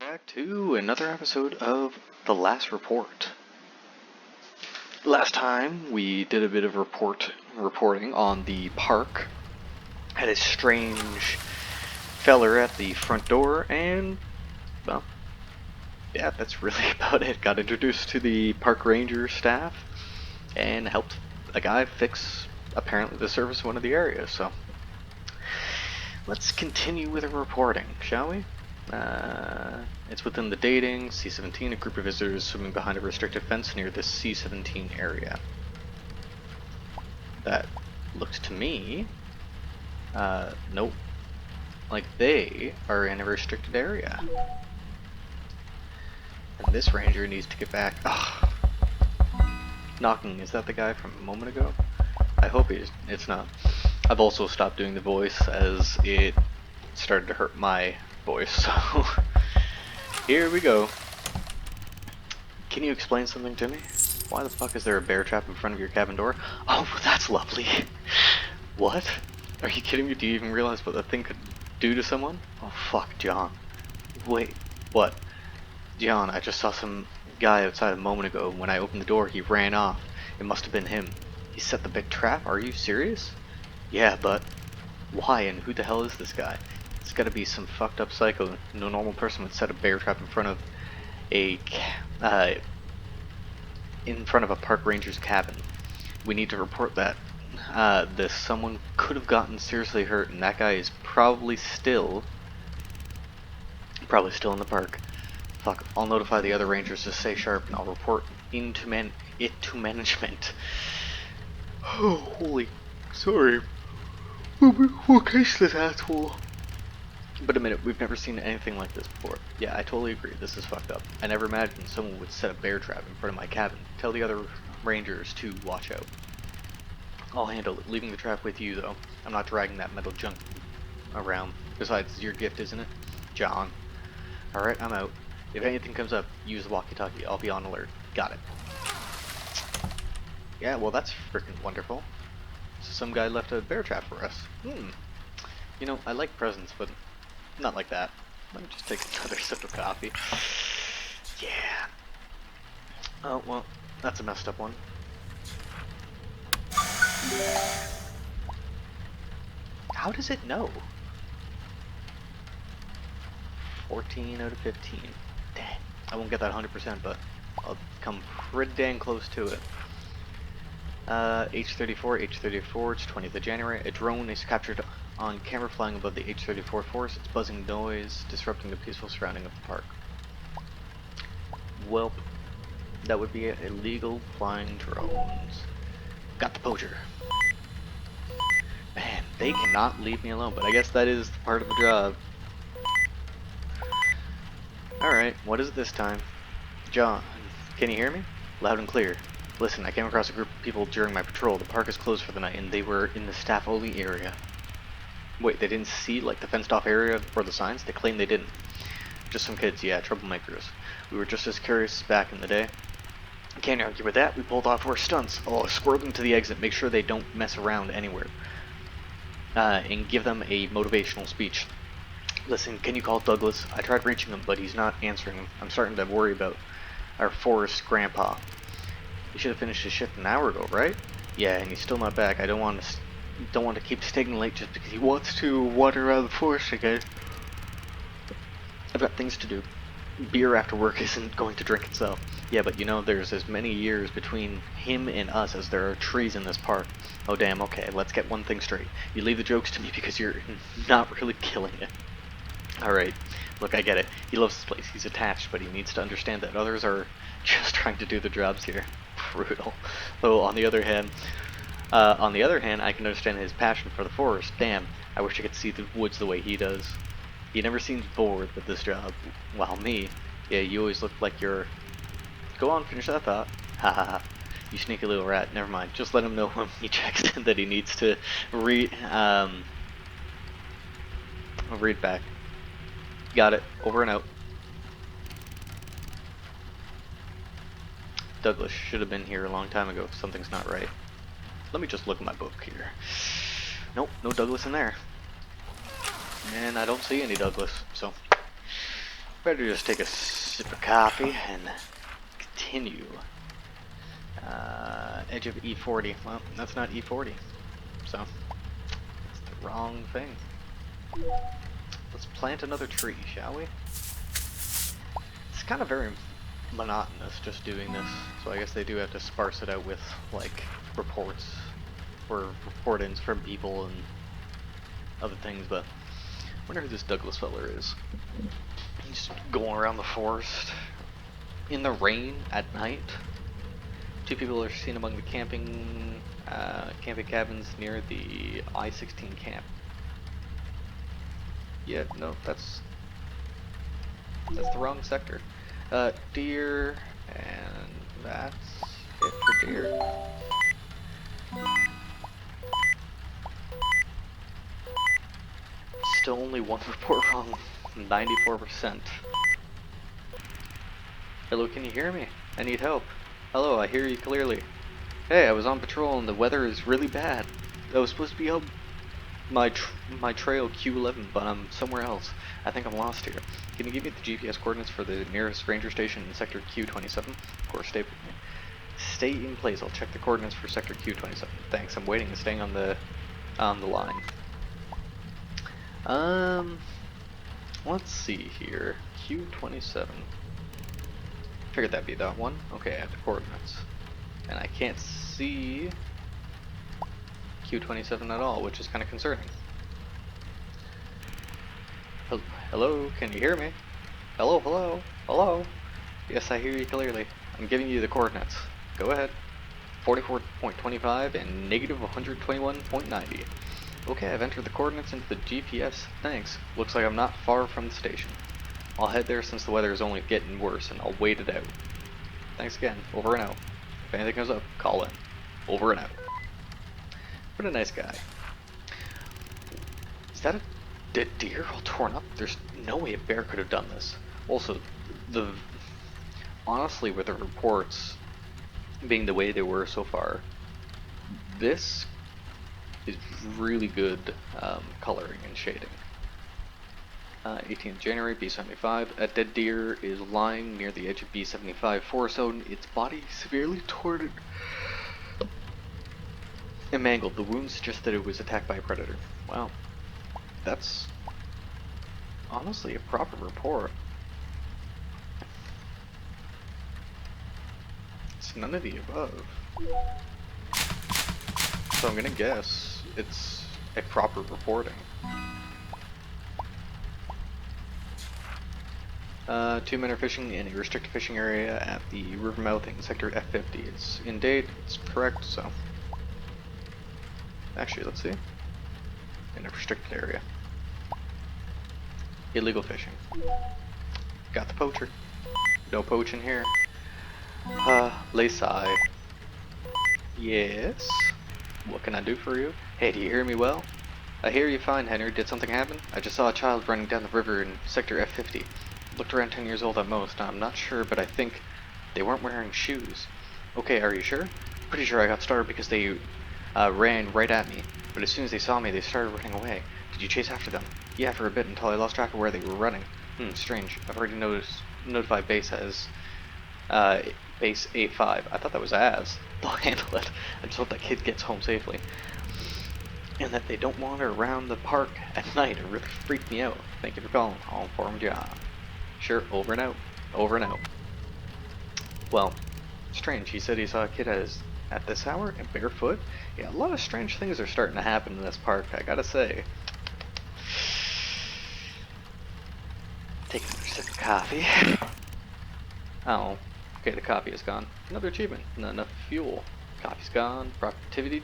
Back to another episode of The Last Report. Last time we did a bit of reporting on the park. Had a strange feller at the front door, and well, yeah, that's really about it. Got introduced to the park ranger staff and helped a guy fix apparently the service of one of the areas. So let's continue with the reporting, shall we? It's within the dating C-17, a group of visitors swimming behind a restricted fence near the C-17 area. That looked to me, nope, like they are in a restricted area. And this ranger needs to get back. Ugh. Knocking, is that the guy from a moment ago? I hope it's not. I've also stopped doing the voice as it started to hurt my voice, so here we go. Can you explain something to me? Why the fuck is there a bear trap in front of your cabin door? Oh, that's lovely. What? Are you kidding me? Do you even realize what that thing could do to someone? Oh fuck, John. Wait, what? John, I just saw some guy outside a moment ago. When I opened the door, he ran off. It must have been him. He set the big trap? Are you serious? Yeah, but why and who the hell is this guy? It's gotta be some fucked up psycho. No normal person would set a bear trap in front of a park ranger's cabin. We need to report that. This someone could have gotten seriously hurt, and that guy is probably still in the park. Fuck, I'll notify the other rangers to stay sharp, and I'll report it to management. Oh, holy, sorry. What case this asshole? But a minute, we've never seen anything like this before. Yeah, I totally agree, this is fucked up. I never imagined someone would set a bear trap in front of my cabin. Tell the other rangers to watch out. I'll handle it, leaving the trap with you though. I'm not dragging that metal junk around. Besides, it's your gift, isn't it? John. Alright, I'm out. If anything comes up, use the walkie-talkie. I'll be on alert. Got it. Yeah, well that's freaking wonderful. So some guy left a bear trap for us. You know, I like presents, but not like that. Let me just take another sip of coffee. Yeah. Oh, well, that's a messed up one. How does it know? 14 out of 15. Dang. I won't get that 100%, but I'll come pretty dang close to it. H-34, it's 20th of January. A drone is captured on camera flying above the H-34 forest. It's buzzing noise, disrupting the peaceful surrounding of the park. Welp, that would be illegal flying drones. Got the poacher. Man, they cannot leave me alone, but I guess that is part of the job. Alright, what is it this time? John, can you hear me? Loud and clear. Listen, I came across a group of people during my patrol. The park is closed for the night, and they were in the staff-only area. Wait, they didn't see, like, the fenced-off area or the signs? They claim they didn't. Just some kids, yeah, troublemakers. We were just as curious back in the day. Can't argue with that. We pulled off our stunts. I'll escort them to the exit, make sure they don't mess around anywhere. And give them a motivational speech. Listen, can you call Douglas? I tried reaching him, but he's not answering. I'm starting to worry about our forest grandpa. He should have finished his shift an hour ago, right? Yeah, and he's still not back. I don't want to keep staying late just because he wants to wander around the forest again. I've got things to do. Beer after work isn't going to drink itself. Yeah, but you know, there's as many years between him and us as there are trees in this park. Oh damn, okay, let's get one thing straight. You leave the jokes to me because you're not really killing it. Alright, look, I get it. He loves this place, he's attached, but he needs to understand that others are just trying to do their jobs here. Brutal. Though, on the other hand, I can understand his passion for the forest. Damn, I wish I could see the woods the way he does. He never seems bored with this job. While me, yeah, you always look like you're... Go on, finish that thought. Ha ha ha. You sneaky little rat. Never mind. Just let him know when he checks in that he needs to read back. Got it. Over and out. Douglas should have been here a long time ago. Something's not right. Let me just look at my book here. Nope, no Douglas in there. And I don't see any Douglas, so Better just take a sip of coffee and continue. Edge of E40. Well, that's not E40. So, it's the wrong thing. Let's plant another tree, shall we? It's kind of very monotonous just doing this, so I guess they do have to sparse it out with, like, reports or report-ins from people and other things, but I wonder who this Douglas feller is. He's going around the forest in the rain at night. Two people are seen among the camping cabins near the I-16 camp. Yeah, no, that's the wrong sector. Deer, and that's it for deer. Still only one report wrong, 94%. Hello, can you hear me? I need help. Hello, I hear you clearly. Hey, I was on patrol and the weather is really bad. I was supposed to be up my trail Q11, but I'm somewhere else. I think I'm lost here. Can you give me the GPS coordinates for the nearest ranger station in sector Q27? Of course, stay in place. I'll check the coordinates for sector Q27. Thanks. I'm waiting and staying on the line. Let's see here. Q27. Figured that'd be that one. Okay, I have the coordinates. And I can't see Q27 at all, which is kind of concerning. Hello, can you hear me? Hello, hello, hello. Yes, I hear you clearly. I'm giving you the coordinates. Go ahead. 44.25 and negative 121.90. Okay, I've entered the coordinates into the GPS. Thanks. Looks like I'm not far from the station. I'll head there since the weather is only getting worse, and I'll wait it out. Thanks again. Over and out. If anything comes up, call in. Over and out. What a nice guy. Is that a dead deer all torn up? There's no way a bear could have done this. Also, honestly, with the reports being the way they were so far, this is really good coloring and shading. 18th January, B75. A dead deer is lying near the edge of B75 forest zone. Its body severely torn and mangled. The wounds suggest that it was attacked by a predator. Wow. That's honestly a proper report. It's none of the above. So I'm gonna guess it's a proper reporting. 2 men are fishing in a restricted fishing area at the river mouth in sector F50. It's in date, it's correct, so. Actually, let's see. In a restricted area. Illegal fishing. Got the poacher. No poaching here. Laysai. Yes? What can I do for you? Hey, do you hear me well? I hear you fine, Henry. Did something happen? I just saw a child running down the river in sector F50. Looked around 10 years old at most. I'm not sure, but I think they weren't wearing shoes. Okay, are you sure? Pretty sure I got started because they ran right at me. But as soon as they saw me, they started running away. Did you chase after them? Yeah, for a bit until I lost track of where they were running. Strange. I've already notified base as base 85. I thought that was as. They'll handle it. I just hope that kid gets home safely. And that they don't wander around the park at night. It really freaked me out. Thank you for calling. I'll inform John. Sure, over and out. Over and out. Well, strange. He said he saw a kid at this hour and barefoot. Yeah, a lot of strange things are starting to happen in this park, I gotta say. Take another sip of coffee. Oh, okay, the coffee is gone. Another achievement. Not enough fuel. Coffee's gone. Productivity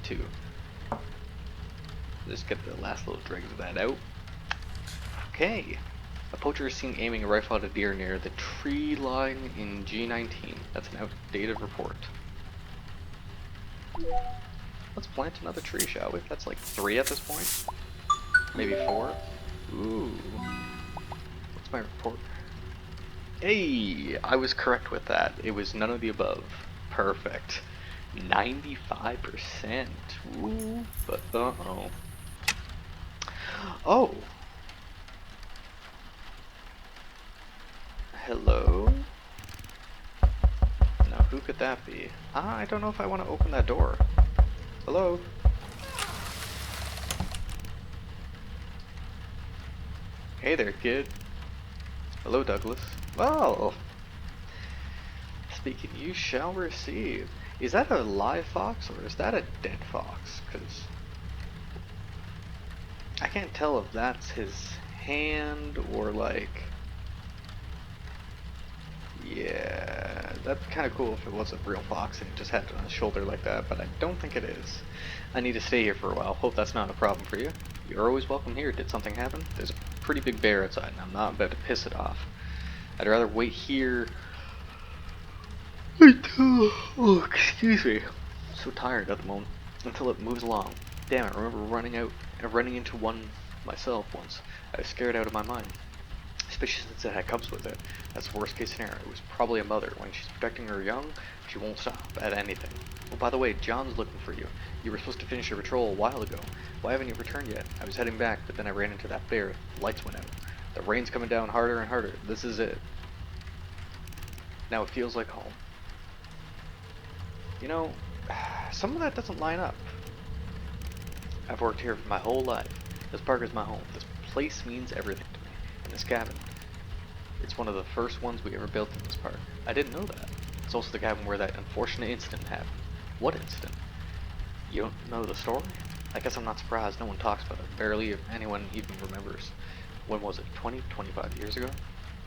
2. Just get the last little dregs of that out. Okay. A poacher is seen aiming a rifle at a deer near the tree line in G19. That's an outdated report. Let's plant another tree, shall we? That's like 3 at this point. Maybe 4. Ooh. What's my report? Hey! I was correct with that. It was none of the above. Perfect. 95%. Ooh. But uh-oh. Oh! Hello? Now, who could that be? I don't know if I want to open that door. Hello? Hey there, kid. Hello, Douglas. Well, speaking, you shall receive. Is that a live fox or is that a dead fox? Because I can't tell if that's his hand or like... Yeah, that's kind of cool if it was a real fox and it just had it on his shoulder like that, but I don't think it is. I need to stay here for a while. Hope that's not a problem for you. You're always welcome here. Did something happen? There's a pretty big bear outside and I'm not about to piss it off. I'd rather wait here until... Oh, excuse me. I'm so tired at the moment. Until it moves along. Damn, I remember running into one myself once. I was scared out of my mind. Especially since it had cubs with it. That's the worst case scenario. It was probably a mother. When she's protecting her young, she won't stop at anything. Oh, by the way, John's looking for you. You were supposed to finish your patrol a while ago. Why haven't you returned yet? I was heading back, but then I ran into that bear. The lights went out. The rain's coming down harder and harder. This is it. Now it feels like home. You know, some of that doesn't line up. I've worked here for my whole life. This park is my home. This place means everything to me. And this cabin. It's one of the first ones we ever built in this park. I didn't know that. It's also the cabin where that unfortunate incident happened. What incident? You don't know the story? I guess I'm not surprised no one talks about it. Barely anyone even remembers. When was it? 20, 25 years ago?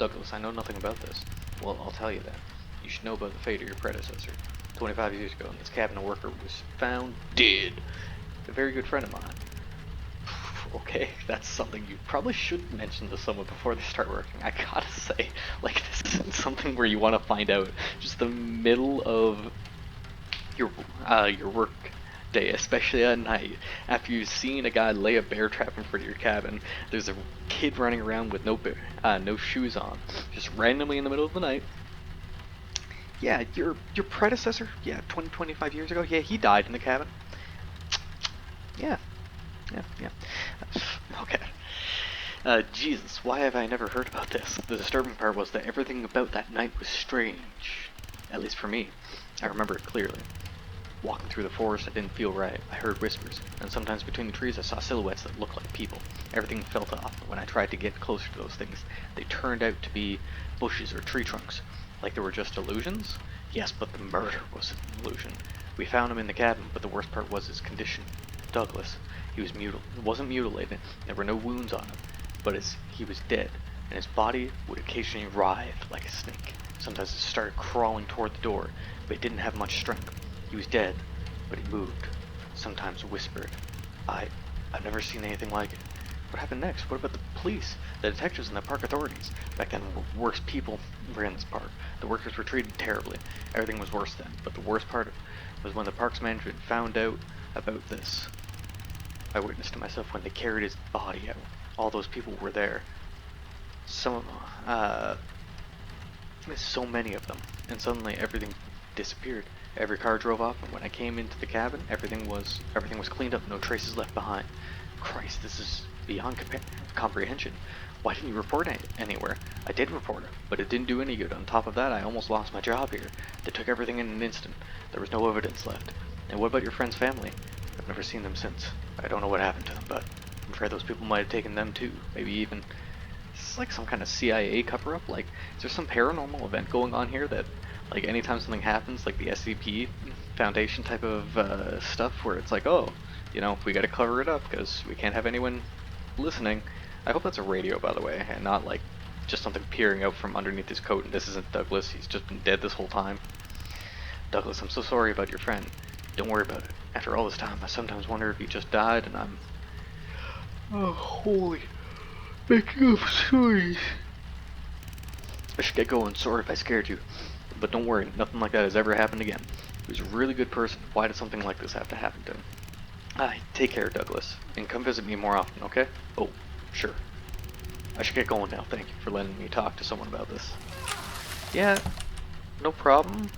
Douglas, I know nothing about this. Well, I'll tell you then. You should know about the fate of your predecessor. 25 years ago, this cabin worker was found dead. A very good friend of mine. Okay, that's something you probably should mention to someone before they start working. I gotta say, like, this isn't something where you want to find out just the middle of your work day, especially at night, after you've seen a guy lay a bear trap in front of your cabin. There's a kid running around with no shoes on, just randomly in the middle of the night. Yeah, your predecessor, yeah, 25 years ago, yeah, he died in the cabin. Yeah. Yeah. Okay. Jesus, why have I never heard about this? The disturbing part was that everything about that night was strange. At least for me. I remember it clearly. Walking through the forest, I didn't feel right. I heard whispers, and sometimes between the trees I saw silhouettes that looked like people. Everything felt off, but when I tried to get closer to those things, they turned out to be bushes or tree trunks. Like they were just illusions? Yes, but the murder was an illusion. We found him in the cabin, but the worst part was his condition. Douglas. He wasn't mutilated, there were no wounds on him, but he was dead, and his body would occasionally writhe like a snake. Sometimes it started crawling toward the door, but it didn't have much strength. He was dead, but he moved, sometimes whispered. I've never seen anything like it. What happened next? What about the police, the detectives, and the park authorities? Back then, worse people ran this park. The workers were treated terribly. Everything was worse then, but the worst part was when the park's management found out about this. I witnessed it myself when they carried his body out. All those people were there. So many of them, and suddenly everything disappeared. Every car drove off, and when I came into the cabin, everything was cleaned up, no traces left behind. Christ, this is beyond comprehension. Why didn't you report it anywhere? I did report it, but it didn't do any good. On top of that, I almost lost my job here. They took everything in an instant. There was no evidence left. And what about your friend's family? I've never seen them since. I don't know what happened to them, but I'm afraid those people might have taken them too. Maybe even... It's like some kind of CIA cover-up. Like, is there some paranormal event going on here that, like, anytime something happens, like the SCP Foundation type of stuff, where it's like, oh, you know, we gotta cover it up because we can't have anyone listening. I hope that's a radio, by the way, and not, like, just something peering out from underneath his coat, and this isn't Douglas. He's just been dead this whole time. Douglas, I'm so sorry about your friend. Don't worry about it. After all this time, I sometimes wonder if he just died and I'm... Oh, holy... making up stories. I should get going. Sorry if I scared you. But don't worry, nothing like that has ever happened again. He was a really good person. Why did something like this have to happen to him? Take care, Douglas. And come visit me more often, okay? Oh, sure. I should get going now. Thank you for letting me talk to someone about this. Yeah, no problem.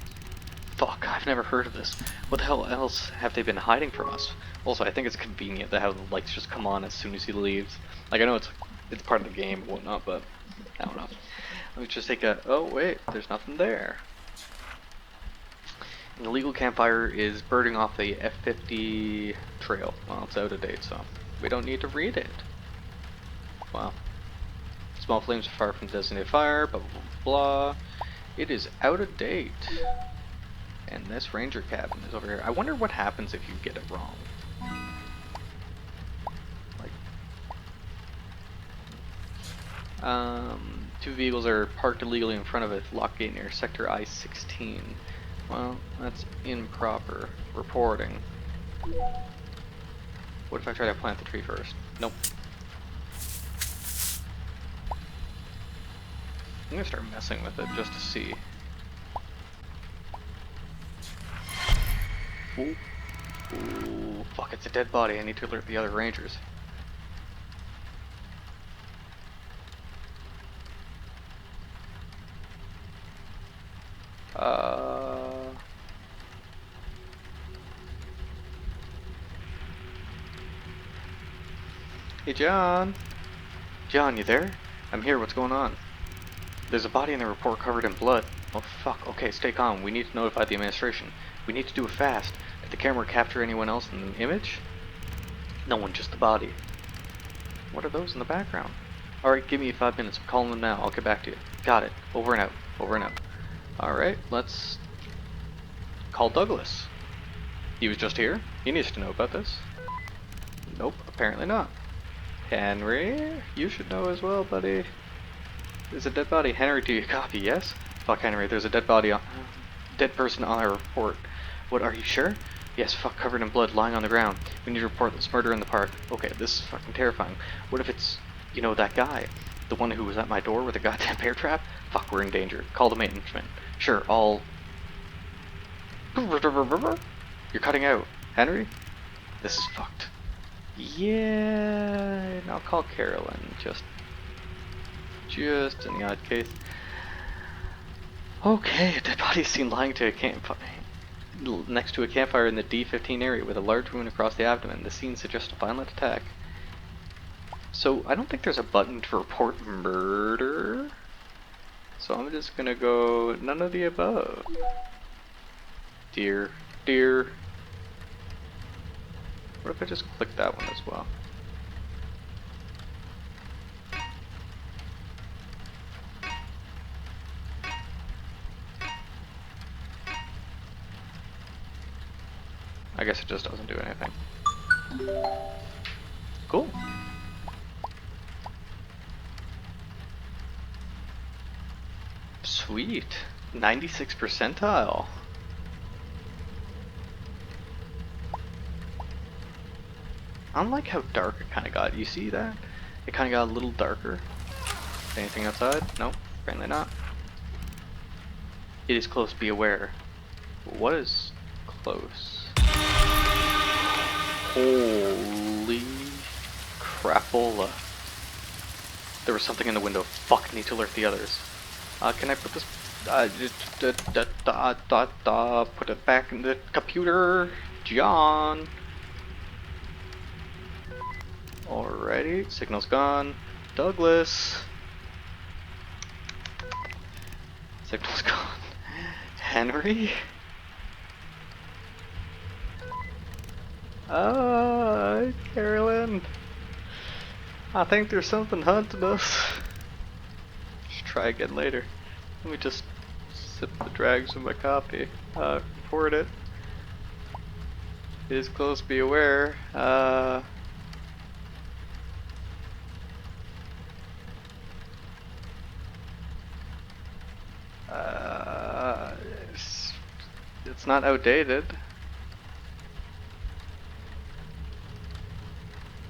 Fuck, I've never heard of this. What the hell else have they been hiding from us? Also, I think it's convenient to have the lights just come on as soon as he leaves. Like, I know it's part of the game and whatnot, but I don't know. Let me just take a... Oh, wait, there's nothing there. An illegal campfire is burning off the F50 trail. Well, it's out of date, so we don't need to read it. Wow. Small flames are far from designated fire, blah, blah, blah, blah. It is out of date. And this ranger cabin is over here. I wonder what happens if you get it wrong. Like, two vehicles are parked illegally in front of a lock gate near sector I-16. Well, that's improper reporting. What if I try to plant the tree first? Nope. I'm gonna start messing with it just to see. Ooh. Ooh, fuck, it's a dead body. I need to alert the other rangers. Hey, John. John, you there? I'm here. What's going on? There's a body in the report covered in blood. Oh, fuck. Okay, stay calm. We need to notify the administration. We need to do it fast. Did the camera capture anyone else in the image? No one, just the body. What are those in the background? Alright, give me 5 minutes. I'm calling them now. I'll get back to you. Got it. Over and out. Over and out. Alright, let's call Douglas. He was just here. He needs to know about this. Nope, apparently not. Henry, you should know as well, buddy. There's a dead body. Henry, do you copy? Yes? Fuck, Henry, there's a dead body on... dead person on our report. What, are you sure? Yes, fuck, covered in blood, lying on the ground. We need to report this murder in the park. Okay, this is fucking terrifying. What if it's, you know, that guy? The one who was at my door with a goddamn bear trap? Fuck, we're in danger. Call the maintenance man. Sure, I'll... You're cutting out. Henry? This is fucked. Yeah, and I'll call Carolyn, just in the odd case. Okay, a dead body is seen lying to a next to a campfire in the D15 area with a large wound across the abdomen. The scene suggests a violent attack. So, I don't think there's a button to report murder. So I'm just gonna go none of the above. Dear. What if I just click that one as well? I guess it just doesn't do anything. Cool. Sweet. 96 percentile. I don't like how dark it kind of got. You see that? It kind of got a little darker. Anything outside? Nope. Apparently not. It is close. Be aware. What is close? Holy crapola. There was something in the window. Fuck, need to alert the others. Can I put this... put it back in the computer? John! Alrighty, signal's gone. Douglas! Signal's gone. Henry? Carolyn. I think there's something hunting us. Should try again later. Let me just sip the dregs of my coffee. Report it. It is close, be aware. It's not outdated.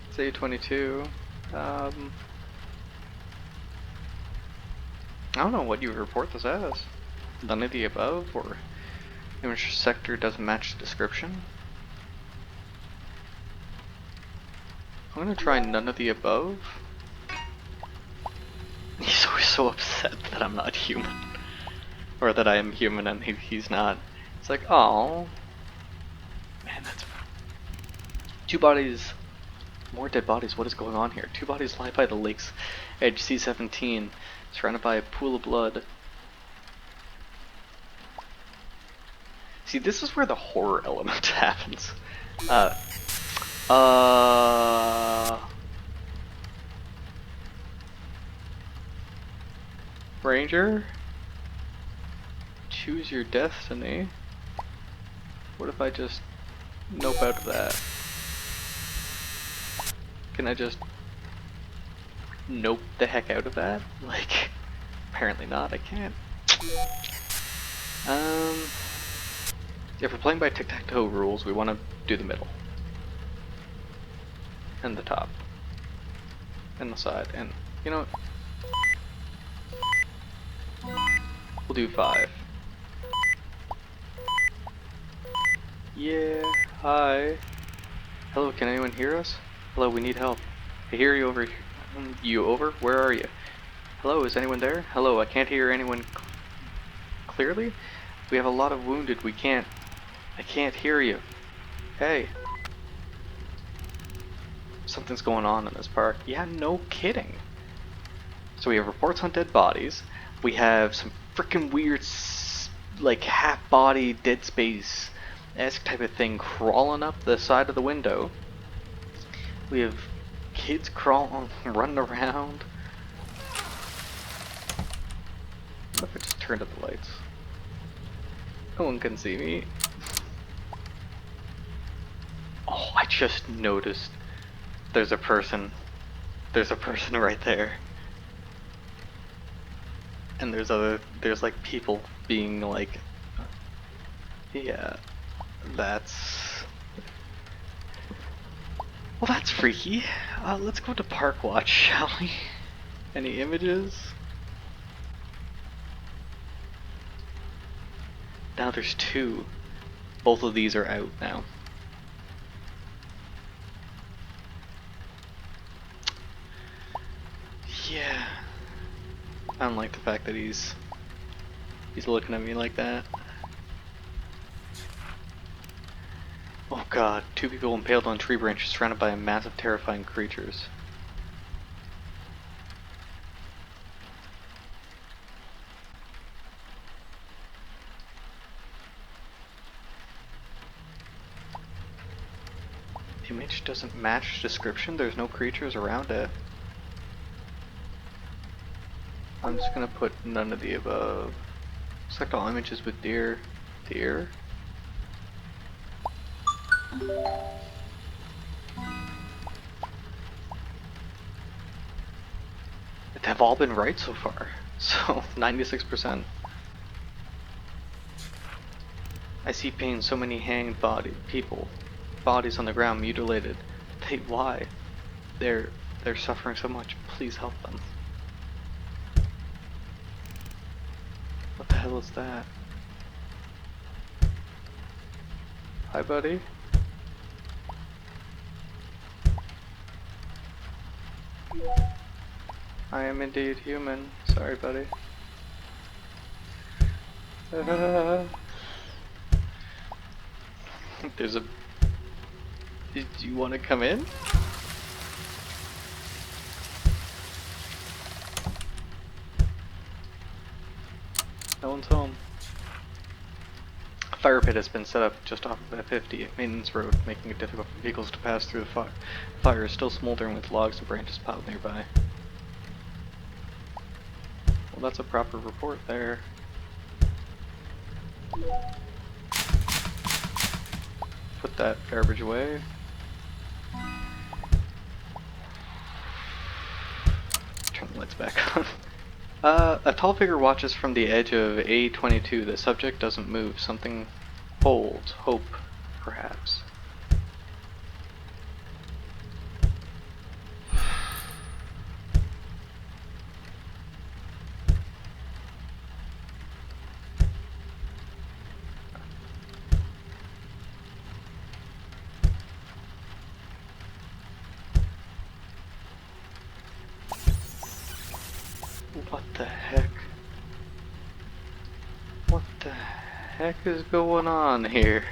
It's A22. I don't know what you would report this as. None of the above, or image sector doesn't match the description. I'm gonna try none of the above. He's always so upset that I'm not human. Or that I am human and he's not. It's like, oh, man, that's... Two bodies More dead bodies. What is going on here? 2 bodies lie by the lake's edge, C-17, surrounded by a pool of blood. See, this is where the horror element happens. Ranger? Choose your destiny? What if I just nope out of that? Can I just nope the heck out of that? Like, apparently not, I can't. If we're playing by tic-tac-toe rules, we want to do the middle. And the top. And the side, and, you know what? We'll do 5. Yeah, hi. Hello, can anyone hear us? Hello, we need help. I hear you over here. You over? Where are you? Hello, is anyone there? Hello, I can't hear anyone clearly? We have a lot of wounded, I can't hear you. Hey. Something's going on in this park. Yeah, no kidding. So we have reports on dead bodies. We have some freaking weird, like, half-body Dead Space-esque type of thing crawling up the side of the window. We have kids crawling, running around. What if I just turned up the lights? No one can see me. Oh, I just noticed there's a person. There's a person right there. And there's like people being like, yeah, that's freaky. Let's go to Park Watch, shall we? Any images? Now there's 2. Both of these are out now. Yeah. I don't like the fact that he's looking at me like that. Oh god, 2 people impaled on tree branches surrounded by massive terrifying creatures. Image doesn't match description, there's no creatures around it. I'm just gonna put none of the above. Select all images with deer. Deer? They've all been right so far. So, 96%. I see pain, so many hanged bodies on the ground, mutilated. Why? They're suffering so much. Please help them. What the hell is that? Hi, buddy. I am indeed human. Sorry, buddy. There's a... Do you want to come in? No one's home. A fire pit has been set up just off of F50 maintenance road, making it difficult for vehicles to pass through the fire. The fire is still smoldering with logs and branches piled nearby. Well, that's a proper report there. Put that garbage away. Turn the lights back on. A tall figure watches from the edge of A22. The subject doesn't move. Something holds. Hope, perhaps. What the heck? What the heck is going on here?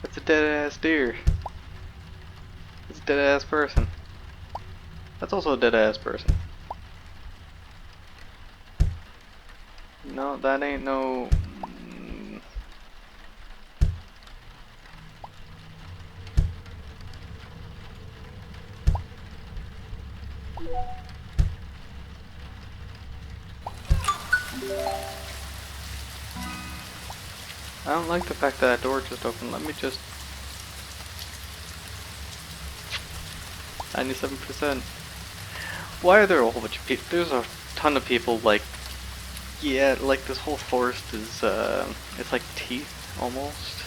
That's a dead ass deer. It's a dead ass person. That's also a dead ass person. No, that ain't no. I don't like the fact that door just opened. Let me just. 97%. Why are there a whole bunch of people? There's a ton of people, like, yeah, like this whole forest is, it's like teeth, almost.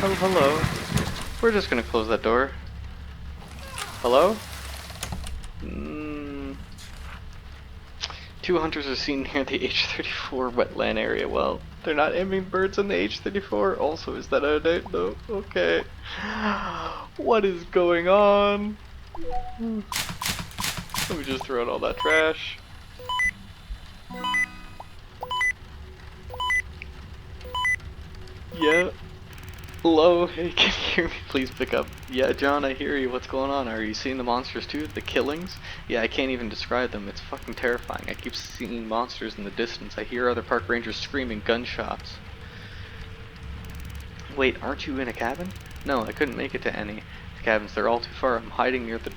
Oh, hello. We're just gonna close that door. Hello? Two hunters are seen near the H-34 wetland area. Well, they're not aiming birds on the H-34. Also, is that a date? No. Okay. What is going on? Let me just throw out all that trash. Yeah. Hello, hey, can you hear me? Please pick up. Yeah, John, I hear you. What's going on? Are you seeing the monsters too? The killings? Yeah, I can't even describe them. It's fucking terrifying. I keep seeing monsters in the distance. I hear other park rangers screaming gunshots. Wait, aren't you in a cabin? No, I couldn't make it to any. The cabins, they're all too far. I'm hiding near the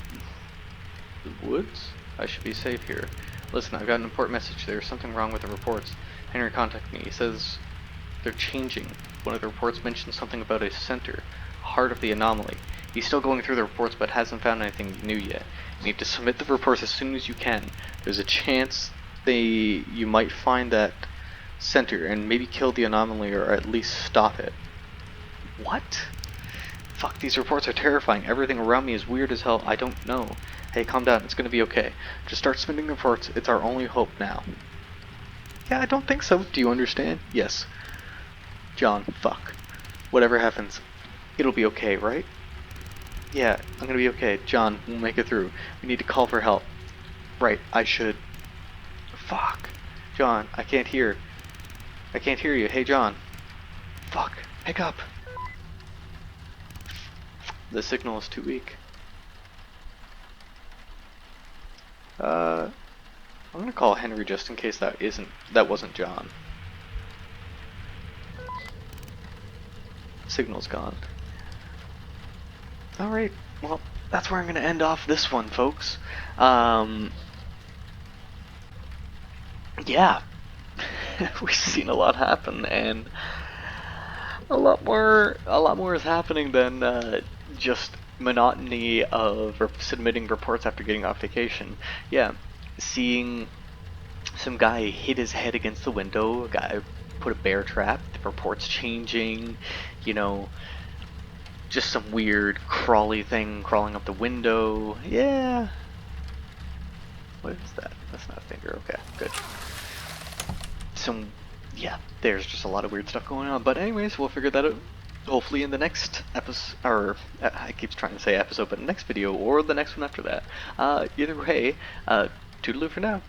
woods? I should be safe here. Listen, I've got an important message. There's something wrong with the reports. Henry contacted me. He says they're changing. One of the reports mentioned something about a center, heart of the anomaly. He's still going through the reports but hasn't found anything new yet. You need to submit the reports as soon as you can. There's a chance you might find that center and maybe kill the anomaly or at least stop it. What? Fuck, these reports are terrifying. Everything around me is weird as hell. I don't know. Hey, calm down. It's gonna be okay. Just start submitting the reports. It's our only hope now. Yeah, I don't think so. Do you understand? Yes. John, fuck. Whatever happens, it'll be okay, right? Yeah, I'm gonna be okay. John, we'll make it through. We need to call for help. Right, I should. Fuck. John, I can't hear. I can't hear you. Hey, John. Fuck. Pick up. The signal is too weak. I'm gonna call Henry just in case that wasn't John. Signal's gone. Alright, well, that's where I'm gonna end off this one, folks. Yeah. We've seen a lot happen, and a lot more is happening than just monotony of submitting reports after getting off vacation. Yeah, seeing some guy hit his head against the window, a guy put a bear trap, the reports changing, you know, just some weird crawly thing crawling up the window. Yeah. What is that? That's not a finger. Okay, good. Yeah, there's just a lot of weird stuff going on. But anyways, we'll figure that out hopefully in the next episode, or I keep trying to say episode, but next video or the next one after that. Either way, toodaloo for now.